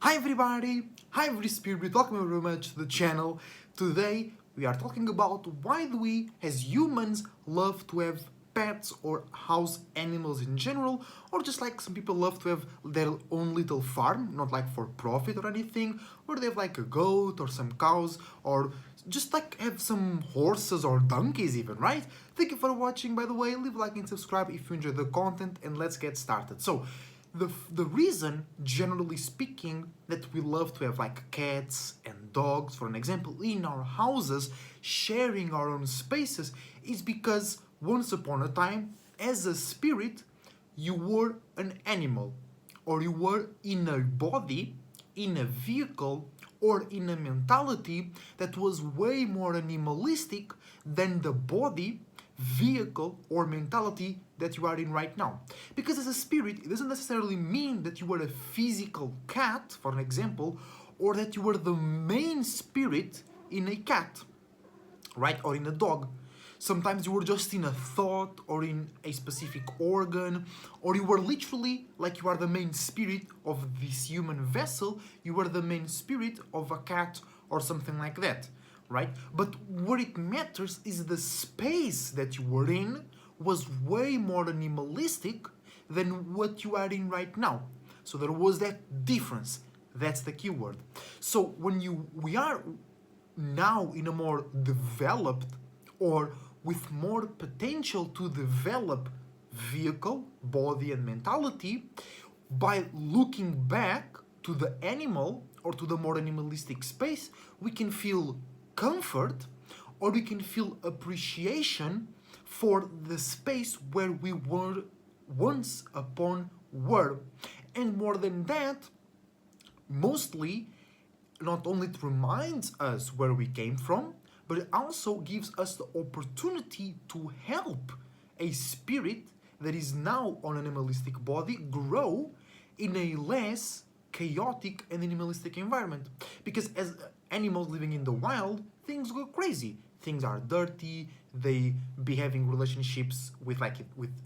Hi everybody! Hi every spirit, welcome very much to the channel. Today we are talking about why do we as humans love to have pets or house animals in general, or just like some people love to have their own little farm, not like for profit or anything, or they have like a goat or some cows, or just like have some horses or donkeys even, right? Thank you for watching, by the way. Leave a like and subscribe if you enjoy the content, and let's get started. So the reason, generally speaking, that we love to have like cats and dogs, for an example, in our houses, sharing our own spaces, is because once upon a time, as a spirit, you were an animal, or you were in a body, in a vehicle, or in a mentality that was way more animalistic than the body, vehicle, or mentality that you are in right now. Because as a spirit, it doesn't necessarily mean that you were a physical cat, for an example, or that you were the main spirit in a cat, right? Or in a dog. Sometimes you were just in a thought or in a specific organ, or you were literally like you are the main spirit of this human vessel, you were the main spirit of a cat or something like that, right? But what it matters is the space that you were in was way more animalistic than what you are in right now. So there was that difference. That's the keyword. So when we are now in a more developed or with more potential to develop vehicle, body, and mentality, by looking back to the animal or to the more animalistic space, we can feel comfort or we can feel appreciation for the space where we were once upon were. And more than that, mostly, not only it reminds us where we came from, but it also gives us the opportunity to help a spirit that is now on an animalistic body grow in a less chaotic and animalistic environment. Because as animals living in the wild, things go crazy. Things are dirty, they be having relationships with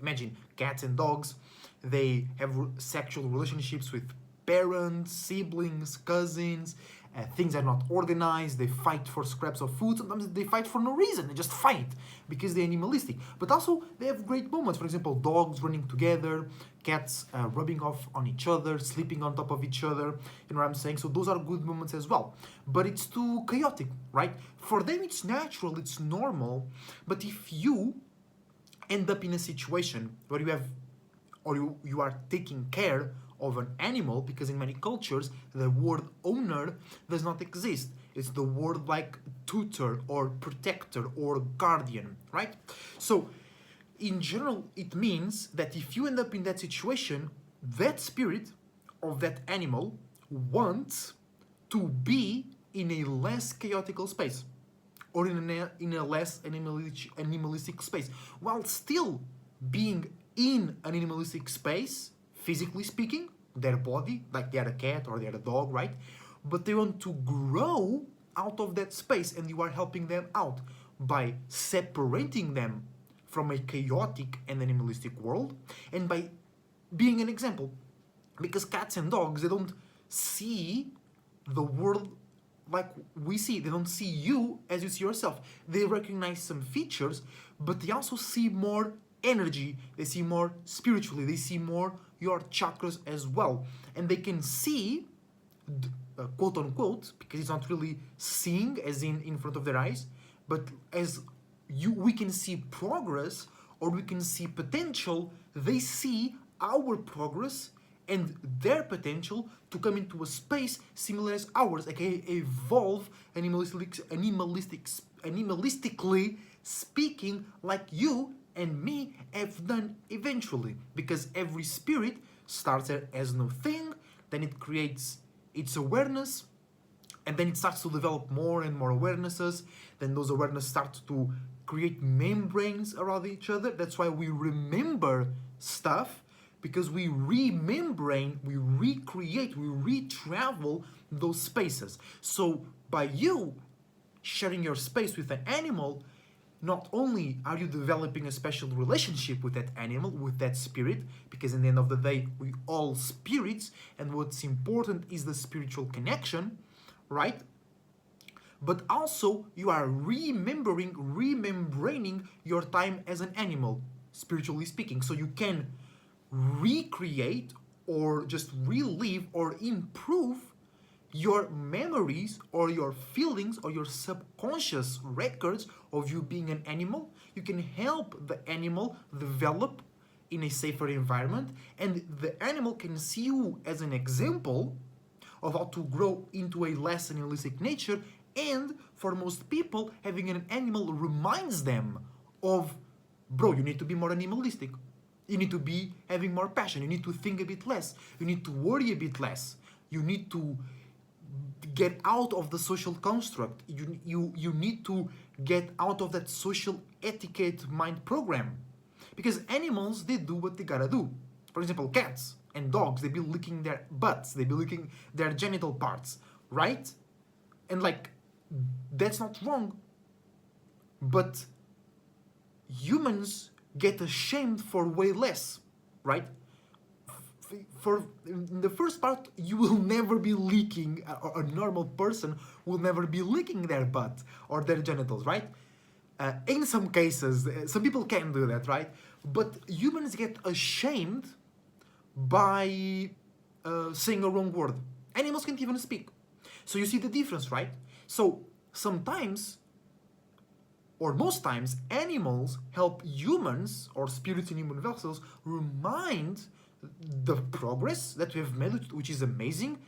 imagine cats and dogs, they have sexual relationships with parents, siblings, cousins. Things are not organized. They fight for scraps of food. Sometimes they fight for no reason. They just fight because they're animalistic. But also they have great moments. For example, dogs running together, cats rubbing off on each other, sleeping on top of each other. You know what I'm saying? So those are good moments as well. But it's too chaotic, right? For them, it's natural. It's normal. But if you end up in a situation where you have or you are taking care of an animal, because in many cultures the word owner does not exist. It's the word like tutor or protector or guardian, right? So in general, it means that if you end up in that situation, that spirit of that animal wants to be in a less chaotical space or in a less animalistic space, while still being in an animalistic space, physically speaking, their body, like they are a cat or they are a dog, right? But they want to grow out of that space, and you are helping them out by separating them from a chaotic and animalistic world, and by being an example. Because cats and dogs, they don't see the world like we see. They don't see you as you see yourself. They recognize some features, but they also see more energy. They see more spiritually. They see more your chakras as well. And they can see, quote unquote, because it's not really seeing as in front of their eyes, but as we can see progress or we can see potential. They see our progress and their potential to come into a space similar as ours, aka evolve animalistically speaking, like you and me have done eventually. Because every spirit starts as no thing, then it creates its awareness, and then it starts to develop more and more awarenesses. Then those awarenesses start to create membranes around each other. That's why we remember stuff, because we remembrane, we recreate, we retravel those spaces. So by you sharing your space with an animal, not only are you developing a special relationship with that animal, with that spirit, because in the end of the day, we all spirits, and what's important is the spiritual connection, right? But also you are remembraning your time as an animal, spiritually speaking. So you can recreate or just relive or improve your memories or your feelings or your subconscious records of you being an animal. You can help the animal develop in a safer environment, and the animal can see you as an example of how to grow into a less animalistic nature. And for most people, having an animal reminds them of, bro, you need to be more animalistic. You need to be having more passion. You need to think a bit less. You need to worry a bit less. You need to get out of the social construct. You need to get out of that social etiquette mind program. Because animals, they do what they gotta do. For example, cats and dogs, they be licking their butts, they be licking their genital parts, right? And like, that's not wrong. But humans get ashamed for way less, right? For in the first part, you will never be licking, a normal person will never be licking their butt or their genitals, right? In some cases, some people can do that, right? But humans get ashamed by saying a wrong word. Animals can't even speak. So you see the difference, right? So sometimes, or most times, animals help humans or spirits in human vessels remind the progress that we have made, which is amazing.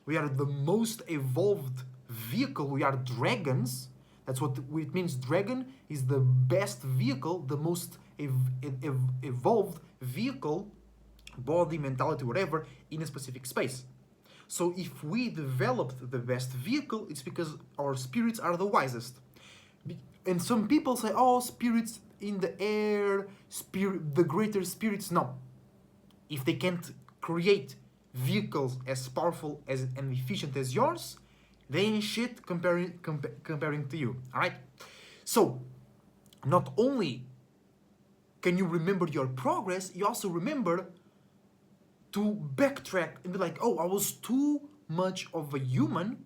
We are the most evolved vehicle. We are dragons. That's what it means. Dragon is the best vehicle, the most evolved vehicle, body, mentality, whatever, in a specific space. So if we developed the best vehicle, it's because our spirits are the wisest. And some people say, oh, spirits in the air, the greater spirits. No. If they can't create vehicles as powerful and efficient as yours, they ain't shit comparing to you, all right? So, not only can you remember your progress, you also remember to backtrack and be like, oh, I was too much of a human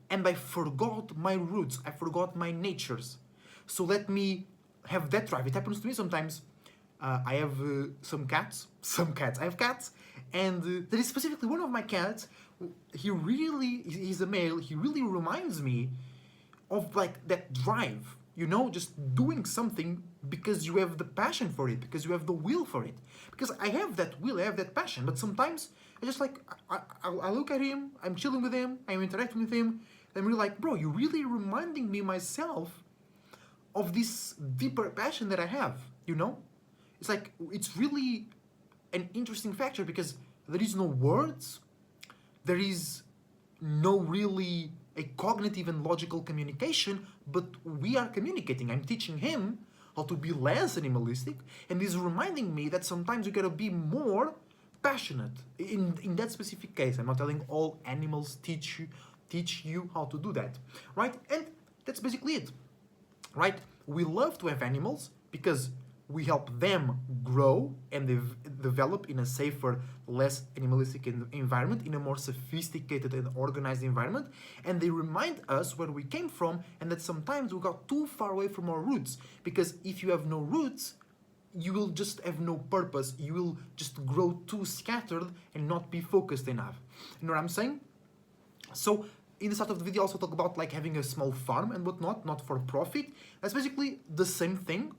and I forgot my roots, I forgot my natures. So let me have that drive. It happens to me sometimes. I have some cats, I have cats, and there is specifically one of my cats, he's a male, he really reminds me of like that drive, you know, just doing something because you have the passion for it, because you have the will for it. Because I have that will, I have that passion, but sometimes I just like, I look at him, I'm chilling with him, I'm interacting with him, I'm really like, bro, you're really reminding me myself of this deeper passion that I have, you know? It's like, it's really an interesting factor because there is no words, there is no really a cognitive and logical communication, but we are communicating. I'm teaching him how to be less animalistic, and he's reminding me that sometimes you gotta be more passionate. In that specific case, I'm not telling all animals teach you how to do that, right? And that's basically it, right? We love to have animals because we help them grow and develop in a safer, less animalistic environment, in a more sophisticated and organized environment. And they remind us where we came from and that sometimes we got too far away from our roots. Because if you have no roots, you will just have no purpose. You will just grow too scattered and not be focused enough. You know what I'm saying? So in the start of the video, I also talk about like having a small farm and whatnot, not for profit. That's basically the same thing.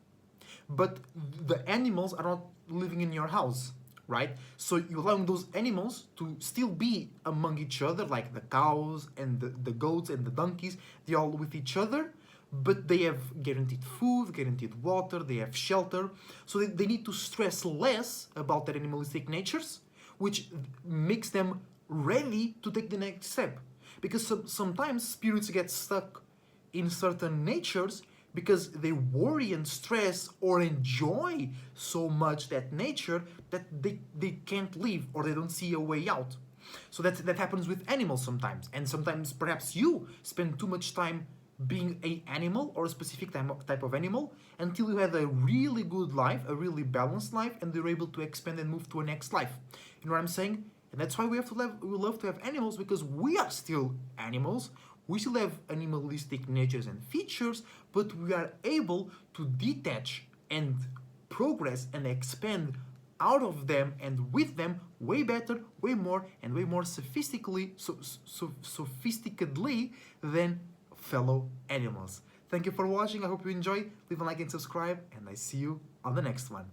But the animals are not living in your house, right? So you're allowing those animals to still be among each other, like the cows and the goats and the donkeys. They're all with each other, but they have guaranteed food, guaranteed water, they have shelter. So they need to stress less about their animalistic natures, which makes them ready to take the next step. Because sometimes spirits get stuck in certain natures because they worry and stress or enjoy so much that nature that they can't leave or they don't see a way out. So that happens with animals sometimes. And sometimes perhaps you spend too much time being a animal or a specific type of animal until you have a really good life, a really balanced life, and you're able to expand and move to a next life. You know what I'm saying? And that's why we love to have animals, because we are still animals. We still have animalistic natures and features, but we are able to detach and progress and expand out of them and with them way better, way more, and way more sophisticatedly than fellow animals. Thank you for watching. I hope you enjoy. Leave a like and subscribe, and I see you on the next one.